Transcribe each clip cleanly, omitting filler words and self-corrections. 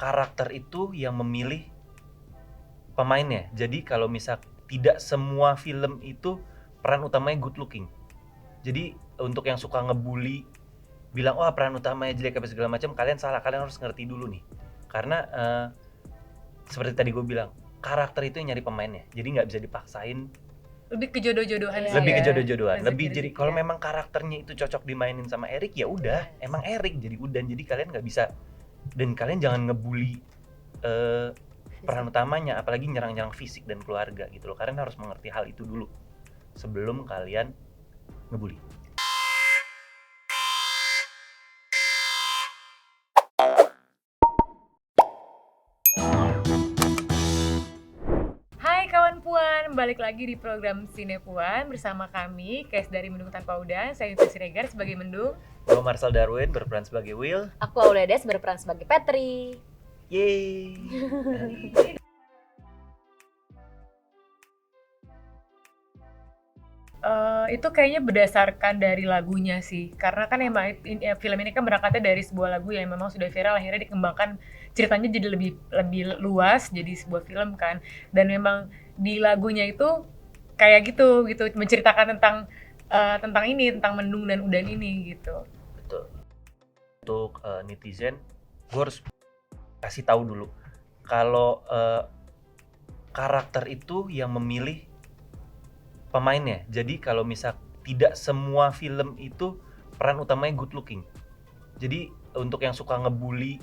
karakter itu yang memilih pemainnya. Jadi kalau misal tidak semua film itu peran utamanya good looking. Jadi untuk yang suka ngebully bilang wah peran utamanya jelek apa segala macam, kalian salah. Kalian harus ngerti dulu nih. Karena seperti tadi gue bilang, karakter itu yang nyari pemainnya. Jadi nggak bisa dipaksain. Lebih ke jodoh-jodohan sih Lebih ya. ke jodoh-jodohan. Lebih Rezeki-rezeki jadi kalau ya. memang karakternya itu cocok dimainin sama Eric ya udah, emang Eric jadi udah. Jadi kalian nggak bisa, dan kalian jangan ngebully peran utamanya, apalagi nyerang-nyerang fisik dan keluarga gitu loh. Kalian harus mengerti hal itu dulu sebelum kalian ngebully. Hai kawan Puan, balik lagi di program Sine Puan bersama kami, Kes dari Mendung Tanpa Udan. Saya Yunus Siregar sebagai Mendung. Gue Marcel Darwin berperan sebagai Will. Aku Auledes berperan sebagai Petri. Yeay. Itu kayaknya berdasarkan dari lagunya sih, karena kan emang film ini kan berangkatnya dari sebuah lagu yang memang sudah viral, akhirnya dikembangkan ceritanya jadi lebih luas jadi sebuah film kan. Dan memang di lagunya itu kayak gitu menceritakan tentang tentang Mendung dan Udan ini gitu. Betul. Untuk netizen, gue harus kasih tahu dulu kalau karakter itu yang memilih pemainnya. Jadi kalau misal tidak semua film itu peran utamanya good looking. Jadi untuk yang suka ngebully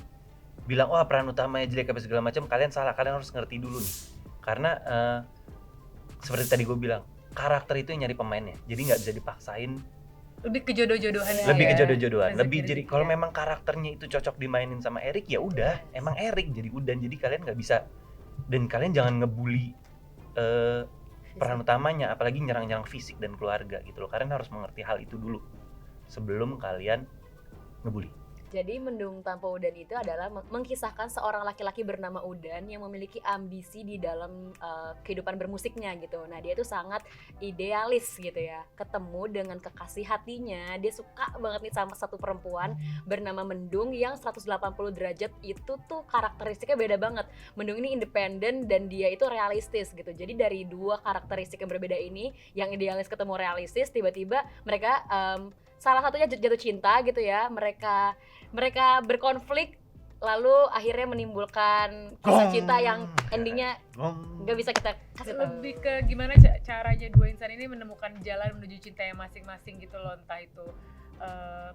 bilang wah peran utamanya jelek apa segala macam, kalian salah. Kalian harus ngerti dulu nih. Karena seperti tadi gue bilang, karakter itu yang nyari pemainnya. Jadi nggak bisa dipaksain. Lebih ke jodoh-jodohan sih Lebih ya. ke jodoh-jodohan. Lebih jadi Rezeki-rezeki kalau ya. memang karakternya itu cocok dimainin sama Eric ya udah, emang Eric jadi udah. Jadi kalian nggak bisa, dan kalian jangan ngebully peran utamanya, apalagi nyerang-nyerang fisik dan keluarga gitu loh. Kalian harus mengerti hal itu dulu sebelum kalian ngebully. Jadi Mendung Tanpa Udan itu adalah mengkisahkan seorang laki-laki bernama Udan yang memiliki ambisi di dalam kehidupan bermusiknya gitu. Nah dia itu sangat idealis gitu ya. Ketemu dengan kekasih hatinya, dia suka banget nih sama satu perempuan bernama Mendung yang 180 derajat itu tuh karakteristiknya beda banget. Mendung ini independen dan dia itu realistis gitu. Jadi dari dua karakteristik yang berbeda ini, yang idealis ketemu realistis, tiba-tiba mereka salah satunya jatuh cinta gitu ya. Mereka berkonflik lalu akhirnya menimbulkan kisah cinta yang endingnya nggak bisa kita kasih tahu. Lebih ke gimana caranya dua insan ini menemukan jalan menuju cinta yang masing-masing gitu loh. Entah itu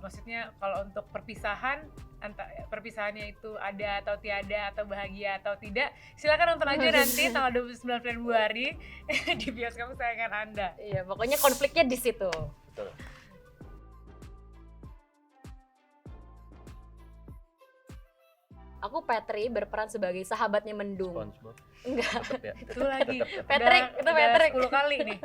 maksudnya kalau untuk perpisahannya itu ada atau tiada, atau bahagia atau tidak, silakan nonton aja nanti tanggal 29 Februari di bioskop kesayangan Anda. Iya, pokoknya konfliknya di situ. Betul. Aku Petri berperan sebagai sahabatnya Mendung. SpongeBob. Enggak. Tetep ya. Itu lagi. Patrick, itu Patrick. 10 kali nih.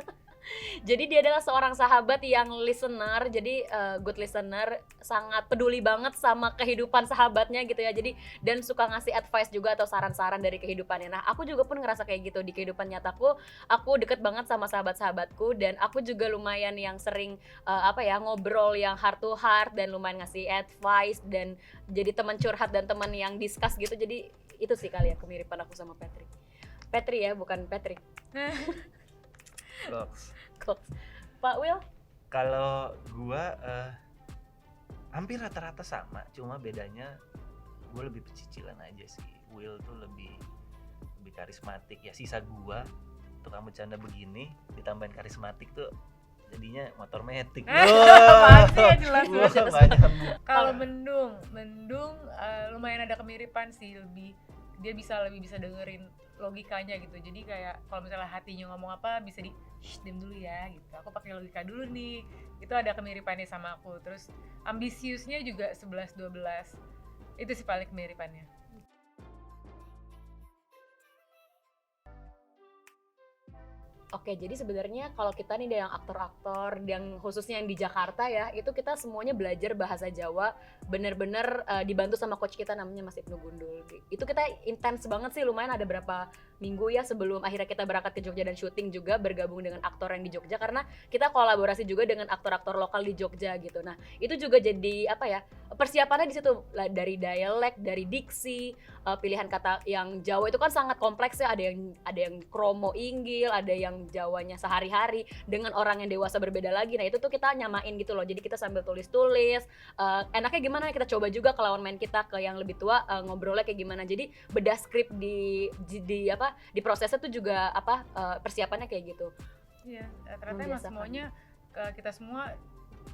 Jadi dia adalah seorang sahabat yang listener, jadi good listener, sangat peduli banget sama kehidupan sahabatnya gitu ya. Jadi dan suka ngasih advice juga atau saran-saran dari kehidupannya. Nah, aku juga pun ngerasa kayak gitu di kehidupan nyataku. Aku deket banget sama sahabat-sahabatku dan aku juga lumayan yang sering ngobrol yang heart to heart dan lumayan ngasih advice dan jadi teman curhat dan teman yang discuss gitu. Jadi itu sih kali ya kemiripan aku sama Patrick. Petri ya, bukan Patrick. Kok. Pak Will? Kalau gua hampir rata-rata sama, cuma bedanya gua lebih pecicilan aja sih. Will tuh lebih karismatik ya. Sisa gua tukang bercanda begini ditambahin karismatik tuh jadinya motor metik. Pasti ya, jelas. Kalau Mendung lumayan ada kemiripan sih, dia lebih bisa dengerin logikanya gitu. Jadi kayak kalau misalnya hatinya ngomong apa bisa diam dulu ya gitu. Aku pakai logika dulu nih. Itu ada kemiripannya sama aku. Terus ambisiusnya juga 11-12. Itu sih paling kemiripannya. Oke, jadi sebenarnya kalau kita nih yang aktor-aktor, yang khususnya yang di Jakarta ya, itu kita semuanya belajar bahasa Jawa, bener-bener dibantu sama coach kita namanya Mas Ibnu Gundul. Itu kita intens banget sih, lumayan ada berapa minggu ya sebelum akhirnya kita berangkat ke Jogja dan syuting juga bergabung dengan aktor yang di Jogja karena kita kolaborasi juga dengan aktor-aktor lokal di Jogja gitu. Nah itu juga jadi apa ya, persiapannya di situ dari dialek, dari diksi, pilihan kata yang Jawa itu kan sangat kompleks ya, ada yang kromo inggil, ada yang Jawanya sehari-hari dengan orang yang dewasa berbeda lagi. Nah itu tuh kita nyamain gitu loh, jadi kita sambil tulis-tulis, enaknya gimana kita coba juga ke lawan main kita, ke yang lebih tua, ngobrolnya kayak gimana. Jadi bedah skrip di prosesnya tuh juga persiapannya kayak gitu. Iya, ternyata emang semuanya kita semua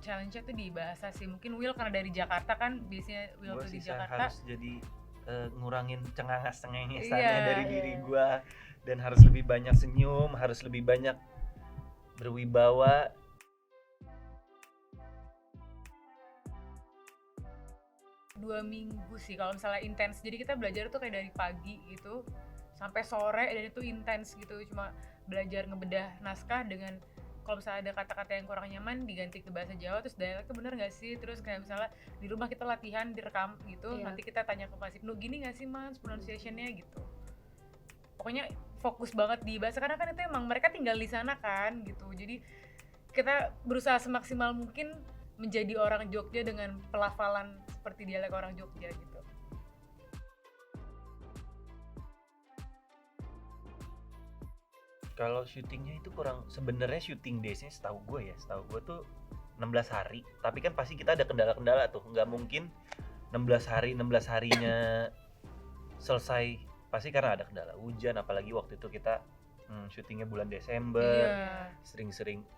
challenge-nya tuh di bahasa sih. Mungkin Will karena dari Jakarta kan, biasanya Will tuh di Jakarta harus jadi ngurangin cengangas-cengengesannya Iya, dari iya. diri gua, dan harus lebih banyak senyum, harus lebih banyak berwibawa. Dua minggu sih kalau misalnya intens, jadi kita belajar tuh kayak dari pagi gitu sampai sore, dan itu intens gitu, cuma belajar ngebedah naskah dengan kalau misalnya ada kata-kata yang kurang nyaman diganti ke bahasa Jawa, terus dialeknya bener nggak sih, terus kayak misalnya di rumah kita latihan direkam gitu, Iya. nanti kita tanya ke Pak Sipnu, gini nggak sih Mas pronunciation-nya gitu. Pokoknya fokus banget di bahasa karena kan itu emang mereka tinggal di sana kan gitu, jadi kita berusaha semaksimal mungkin menjadi orang Jogja dengan pelafalan seperti dialek orang Jogja gitu. Kalau syutingnya itu kurang, sebenarnya syuting days-nya setahu gue tuh 16 hari, tapi kan pasti kita ada kendala-kendala tuh, nggak mungkin 16 harinya selesai, pasti karena ada kendala hujan, apalagi waktu itu kita syutingnya bulan Desember. Iya.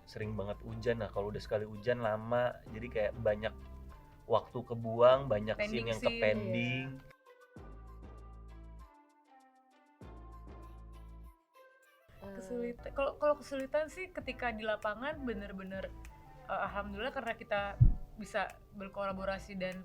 sering banget hujan. Nah kalau udah sekali hujan lama, jadi kayak banyak waktu kebuang, banyak Pending scene yang scene, ke-pending. Kesulitan, kalau kesulitan sih ketika di lapangan bener-bener alhamdulillah karena kita bisa berkolaborasi dan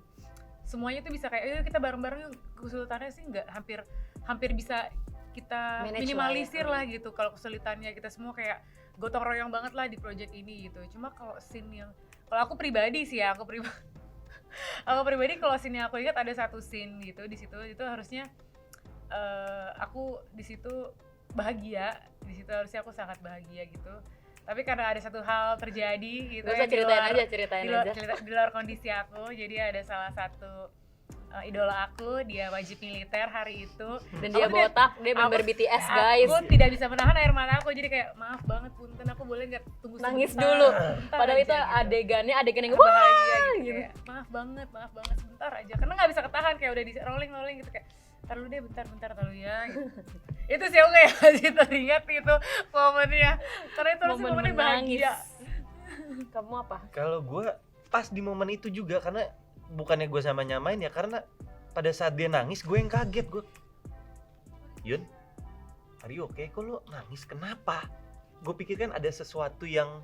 semuanya tuh bisa kayak ayo kita bareng-bareng yuk. Kesulitannya sih nggak, hampir bisa kita Manage minimalisir lah lah gitu. Kalau kesulitannya kita semua kayak gotong royong banget lah di project ini gitu. Cuma kalau scene yang, kalau aku pribadi sih ya, aku pribadi kalau scene yang aku ingat ada satu scene gitu di situ, itu harusnya aku di situ bahagia, di situ harusnya aku sangat bahagia gitu. Tapi karena ada satu hal terjadi gitu, Gak usah ceritain aja. di luar kondisi aku, jadi ada salah satu idola aku, dia wajib militer hari itu, Dan dia botak, dia member BTS guys. Aku tidak bisa menahan air mata aku, jadi kayak maaf banget punten, aku boleh nggak tunggu Nangis sebentar, dulu. sebentar Padahal aja itu gitu. adegan yang Aku wah bahagia gitu, gitu. kayak maaf banget sebentar aja, karena nggak bisa ketahan, kayak udah di rolling gitu, kayak ntar dulu deh, bentar dulu ya gitu. Itu sih aku kayak masih teringat itu momennya, karena itu harusnya momennya bahagia. Kamu apa? Kalau gue pas di momen itu juga, karena bukannya gue sama nyamain ya, karena pada saat dia nangis gue yang kaget. Gue, Yun, are you okay? Kok lo nangis, kenapa? Gue pikir kan ada sesuatu yang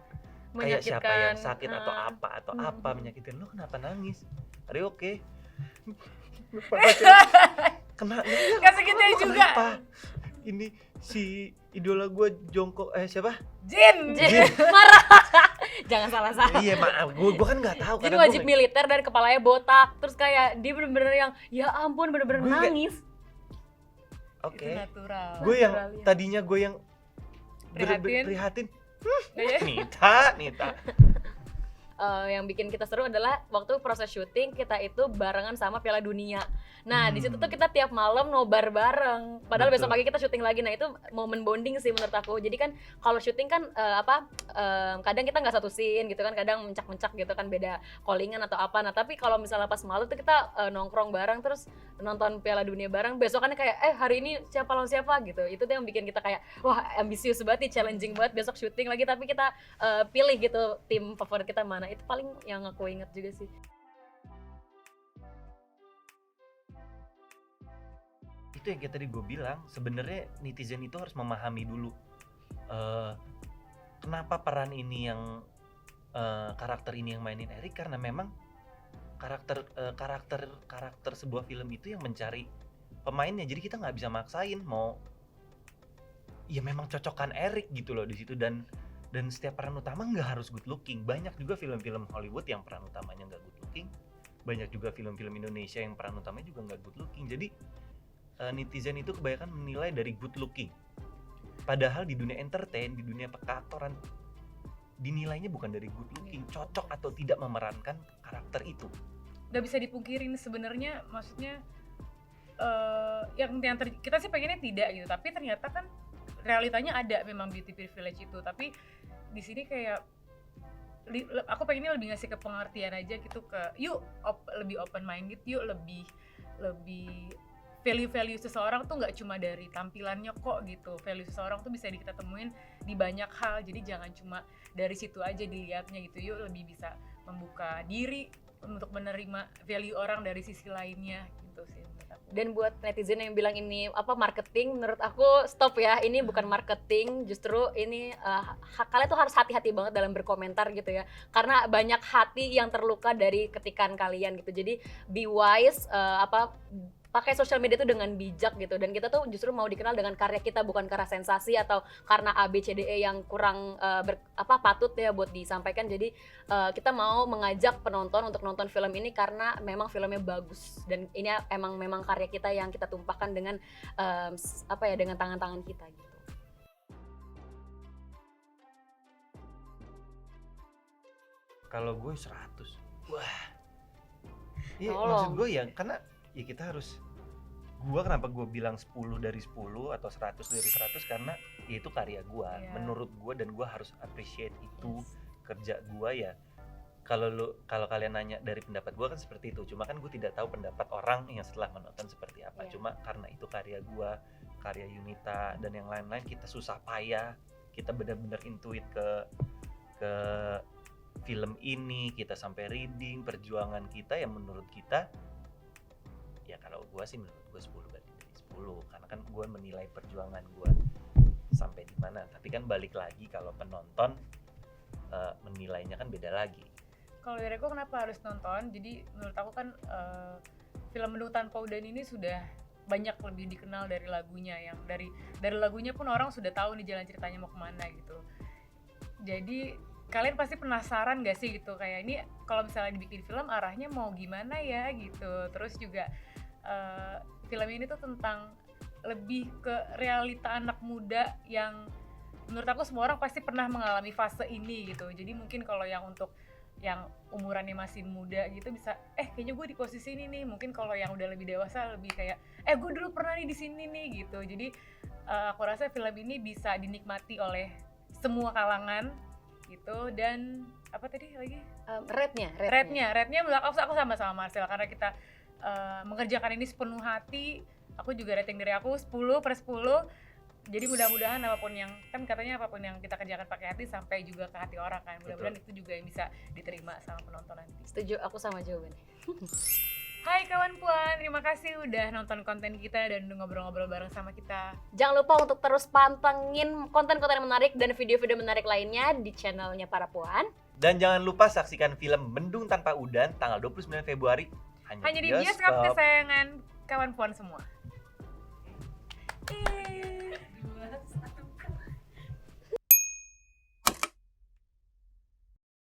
kayak siapa yang sakit atau apa menyakitkan. Lo kenapa nangis? Are you okay? Kena Nggak segitunya juga. Kenapa? Ini si idola gue jongkok, siapa? Jin. Marah. Jangan salah. Iya maaf, gue kan nggak tahu. Jadi karena wajib militer dan kepalanya botak. Terus kayak dia bener-bener yang ya ampun bener-bener Gue kayak- nangis. Oke. Itu natural. Gue yang Natural, ya. tadinya gue yang Prihatin. prihatin. Iya. Nita. Yang bikin kita seru adalah waktu proses syuting kita itu barengan sama Piala Dunia. Nah di situ tuh kita tiap malam nobar bareng. Padahal Betul. besok pagi kita syuting lagi. Nah itu momen bonding sih menurut aku. Jadi kan kalau syuting kan kadang kita nggak satu scene gitu kan, kadang mencak-mencak gitu kan, beda callingan atau apa. Nah tapi kalau misalnya pas malam tuh kita nongkrong bareng terus nonton Piala Dunia bareng. Besokannya kayak hari ini siapa lawan siapa gitu. Itu tuh yang bikin kita kayak wah ambisius banget nih, challenging banget besok syuting lagi. Tapi kita pilih gitu tim favorit kita mana. Itu paling yang aku ingat juga sih. Itu yang kayak tadi gue bilang, sebenarnya netizen itu harus memahami dulu kenapa peran ini yang karakter ini yang mainin Eric, karena memang karakter sebuah film itu yang mencari pemainnya. Jadi kita nggak bisa maksain mau, ya memang cocokkan Eric gitu loh di situ. Dan setiap peran utama nggak harus good looking. Banyak juga film-film Hollywood yang peran utamanya nggak good looking. Banyak juga film-film Indonesia yang peran utamanya juga nggak good looking. Jadi netizen itu kebanyakan menilai dari good looking. Padahal di dunia entertain, di dunia keaktoran, dinilainya bukan dari good looking, cocok atau tidak memerankan karakter itu. Gak bisa dipungkirin sebenarnya, maksudnya kita sih pengennya tidak gitu, tapi ternyata kan realitanya ada memang beauty privilege itu. Tapi di sini kayak aku pengennya lebih ngasih ke pengertian aja gitu, ke yuk lebih open minded, yuk lebih value seseorang tuh nggak cuma dari tampilannya kok gitu. Value seseorang tuh bisa kita temuin di banyak hal, jadi jangan cuma dari situ aja dilihatnya gitu. Yuk lebih bisa membuka diri untuk menerima value orang dari sisi lainnya gitu sih menurut aku. Dan buat netizen yang bilang ini marketing, menurut aku stop ya, ini bukan marketing, justru ini kalian tuh harus hati-hati banget dalam berkomentar gitu ya, karena banyak hati yang terluka dari ketikan kalian gitu. Jadi be wise, pakai sosial media itu dengan bijak gitu, dan kita tuh justru mau dikenal dengan karya kita, bukan karena sensasi atau karena ABCDE yang kurang patut ya buat disampaikan. Jadi kita mau mengajak penonton untuk nonton film ini karena memang filmnya bagus, dan ini memang karya kita yang kita tumpahkan dengan dengan tangan-tangan kita gitu. Kalau gue 100, wah, iya Tolong. maksud gue ya, karena ya kita harus, kenapa gue bilang 10 dari 10 atau 100 dari 100, karena ya itu karya gue, menurut gue, dan gue harus appreciate itu. Kerja gue ya. Kalau kalian nanya dari pendapat gue kan seperti itu, cuma kan gue tidak tahu pendapat orang yang setelah menonton seperti apa. Cuma karena itu karya gue, karya Yunita dan yang lain-lain, kita susah payah, kita benar-benar intuit ke film ini, kita sampai reading, perjuangan kita yang menurut kita ya, kalau gue sih menurut gue 10 dari 10, karena kan gue menilai perjuangan gue sampai di mana. Tapi kan balik lagi, kalau penonton menilainya kan beda lagi. Kalau dari aku kenapa harus nonton, jadi menurut aku kan film Mendung Tanpa Udan ini sudah banyak lebih dikenal dari lagunya, yang dari lagunya pun orang sudah tahu nih jalan ceritanya mau kemana gitu. Jadi kalian pasti penasaran gak sih gitu, kayak ini kalau misalnya dibikin film arahnya mau gimana ya gitu. Terus juga film ini tuh tentang lebih ke realita anak muda yang menurut aku semua orang pasti pernah mengalami fase ini gitu. Jadi mungkin kalau yang untuk yang umurannya masih muda gitu bisa kayaknya gue di posisi ini nih. Mungkin kalau yang udah lebih dewasa lebih kayak gue dulu pernah nih di sini nih gitu. Jadi aku rasa film ini bisa dinikmati oleh semua kalangan gitu. Dan apa tadi lagi? Rate-nya menurut aku sama Marcel, karena kita mengerjakan ini sepenuh hati. Aku juga rating dari aku 10/10. Jadi mudah-mudahan apapun yang kita kerjakan pakai hati sampai juga ke hati orang kan. Mudah-mudahan itu juga yang bisa diterima sama penonton nanti. Setuju, aku sama jawabannya. Hai kawan Puan, terima kasih udah nonton konten kita dan udah ngobrol-ngobrol bareng sama kita. Jangan lupa untuk terus pantengin konten-konten menarik dan video-video menarik lainnya di channelnya Para Puan. Dan jangan lupa saksikan film Mendung Tanpa Udan tanggal 29 Februari hanya di bioskop kesayangan kawan Puan semua. Yeay.